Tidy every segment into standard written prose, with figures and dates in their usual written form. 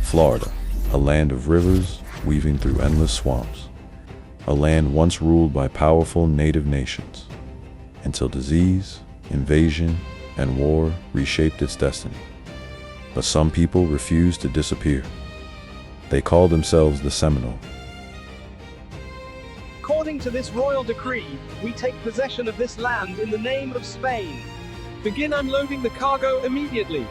Florida, a land of rivers weaving through endless swamps. A land once ruled by powerful native nations, until disease, invasion, and war reshaped its destiny. But some people refused to disappear. They called themselves the Seminole. According to this royal decree, we take possession of this land in the name of Spain. Begin unloading the cargo immediately.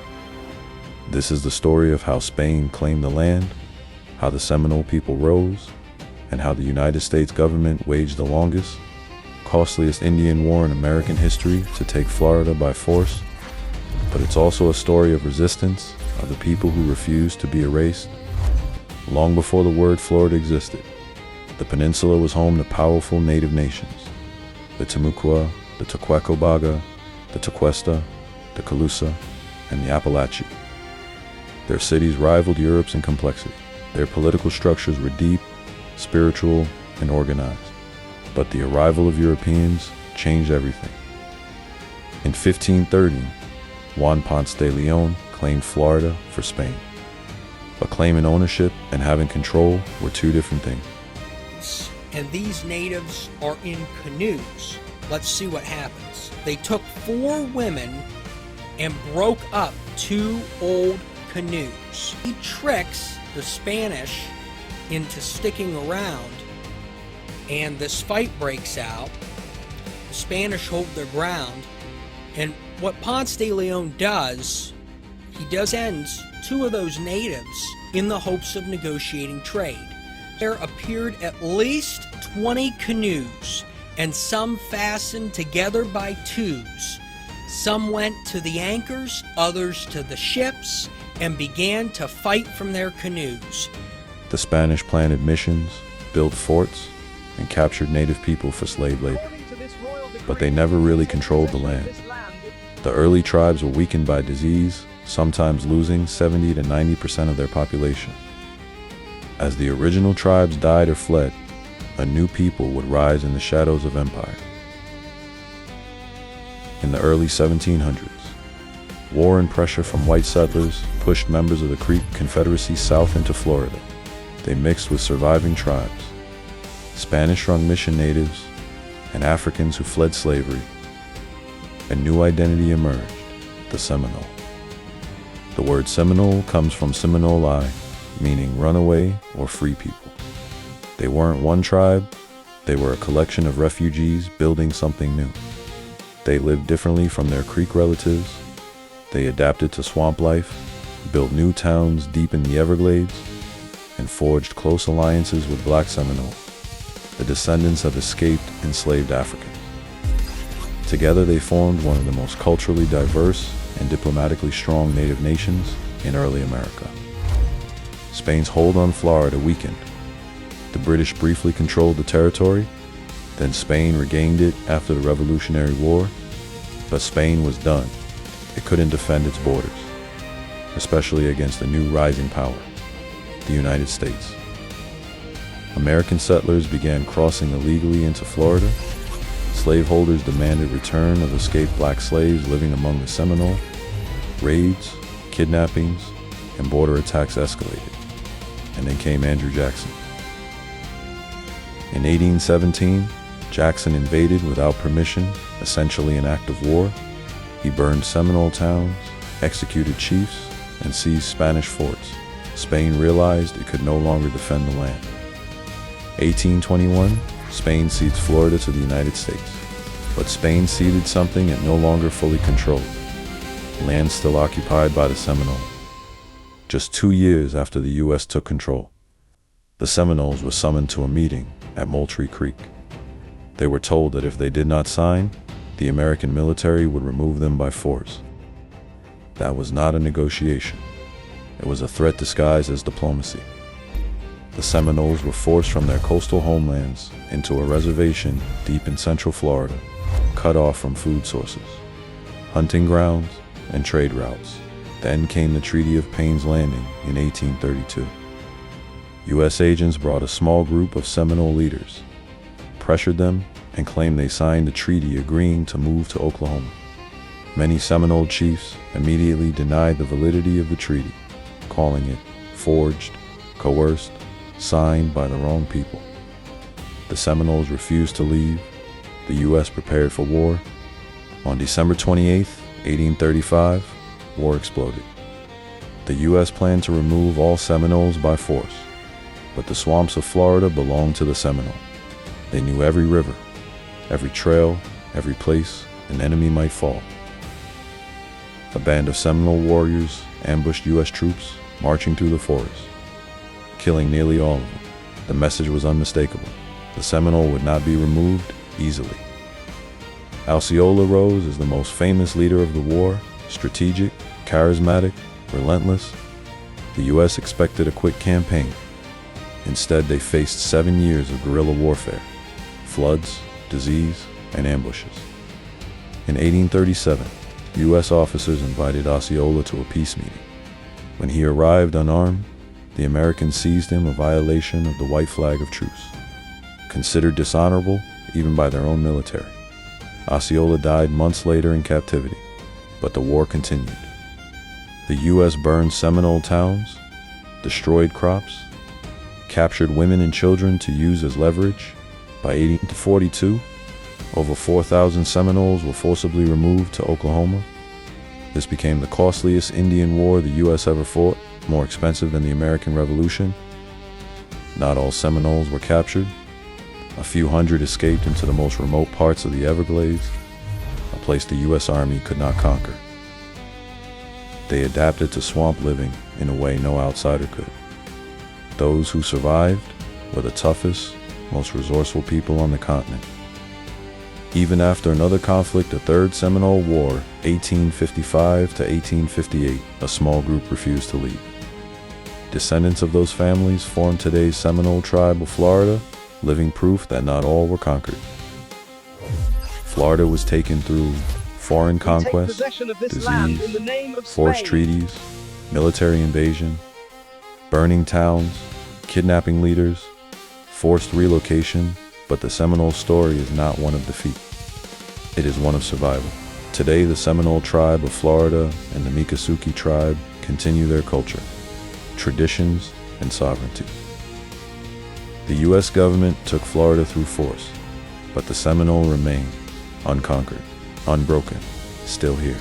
This is the story of how Spain claimed the land, how the Seminole people rose, and how the United States government waged the longest, costliest Indian war in American history to take Florida by force. But it's also a story of resistance, of the people who refused to be erased. Long before the word Florida existed, the peninsula was home to powerful native nations: the Timucua, the Tequecobaga, the Tequesta, the Calusa, and the Appalachee. Their cities rivaled Europe's in complexity. Their political structures were deep, spiritual, and organized. But the arrival of Europeans changed everything. In 1530, Juan Ponce de Leon claimed Florida for Spain. But claiming ownership and having control were two different things. And these natives are in canoes. Let's see what happens. They took 4 women and broke up 2 old canoes. He tricks the Spanish into sticking around, and this fight breaks out. The Spanish hold their ground, and what Ponce de Leon does, he sends 2 of those natives in the hopes of negotiating trade. There appeared at least 20 canoes, and some fastened together by twos. Some went to the anchors, others to the ships, and began to fight from their canoes. The Spanish planted missions, built forts, and captured native people for slave labor. But they never really controlled the land. The early tribes were weakened by disease, sometimes losing 70 to 90% of their population. As the original tribes died or fled, a new people would rise in the shadows of empire. In the early 1700s, war and pressure from white settlers pushed members of the Creek Confederacy south into Florida. They mixed with surviving tribes, Spanish-run mission natives, and Africans who fled slavery. A new identity emerged: the Seminole. The word Seminole comes from Seminole, meaning runaway or free people. They weren't one tribe, they were a collection of refugees building something new. They lived differently from their Creek relatives. They adapted to swamp life, built new towns deep in the Everglades, and forged close alliances with black Seminoles, the descendants of escaped enslaved Africans. Together they formed one of the most culturally diverse and diplomatically strong native nations in early America. Spain's hold on Florida weakened. The British briefly controlled the territory, then Spain regained it after the Revolutionary War. But Spain was done. It couldn't defend its borders, especially against a new rising power, the United States. American settlers began crossing illegally into Florida. Slaveholders demanded return of escaped black slaves living among the Seminole. Raids, kidnappings, and border attacks escalated. And then came Andrew Jackson. In 1817, Jackson invaded without permission, essentially an act of war. He burned Seminole towns, executed chiefs, and seized Spanish forts. Spain realized it could no longer defend the land. 1821, Spain cedes Florida to the United States. But Spain ceded something it no longer fully controlled: land still occupied by the Seminoles. Just 2 years after the U.S. took control, the Seminoles were summoned to a meeting at Moultrie Creek. They were told that if they did not sign, the American military would remove them by force. That was not a negotiation. It was a threat disguised as diplomacy. The Seminoles were forced from their coastal homelands into a reservation deep in central Florida, cut off from food sources, hunting grounds, and trade routes. Then came the Treaty of Payne's Landing in 1832. U.S. agents brought a small group of Seminole leaders, pressured them, and claimed they signed a treaty agreeing to move to Oklahoma. Many Seminole chiefs immediately denied the validity of the treaty, calling it forged, coerced, signed by the wrong people. The Seminoles refused to leave. The U.S. prepared for war. On December 28, 1835, war exploded. The U.S. planned to remove all Seminoles by force, but the swamps of Florida belonged to the Seminole. They knew every river, every trail, every place an enemy might fall. A band of Seminole warriors ambushed U.S. troops marching through the forest, killing nearly all of them. The message was unmistakable. The Seminole would not be removed easily. Osceola rose as the most famous leader of the war, strategic, charismatic, relentless. The U.S. expected a quick campaign. Instead, they faced 7 years of guerrilla warfare, floods, disease, and ambushes. In 1837, U.S. officers invited Osceola to a peace meeting. When he arrived unarmed, the Americans seized him, a violation of the white flag of truce, considered dishonorable even by their own military. Osceola died months later in captivity, but the war continued. The U.S. burned Seminole towns, destroyed crops, captured women and children to use as leverage. By 1842, over 4,000 Seminoles were forcibly removed to Oklahoma. This became the costliest Indian war the U.S. ever fought, more expensive than the American Revolution. Not all Seminoles were captured. A few hundred escaped into the most remote parts of the Everglades, a place the U.S. Army could not conquer. They adapted to swamp living in a way no outsider could. Those who survived were the toughest, most resourceful people on the continent. Even after another conflict, the Third Seminole War, 1855 to 1858, a small group refused to leave. Descendants of those families formed today's Seminole tribe of Florida, living proof that not all were conquered. Florida was taken through foreign conquest, disease, forced treaties, military invasion, burning towns, kidnapping leaders, forced relocation, but the Seminole story is not one of defeat. It is one of survival. Today, the Seminole tribe of Florida and the Miccosukee tribe continue their culture, traditions, and sovereignty. The U.S. government took Florida through force, but the Seminole remain unconquered, unbroken, still here.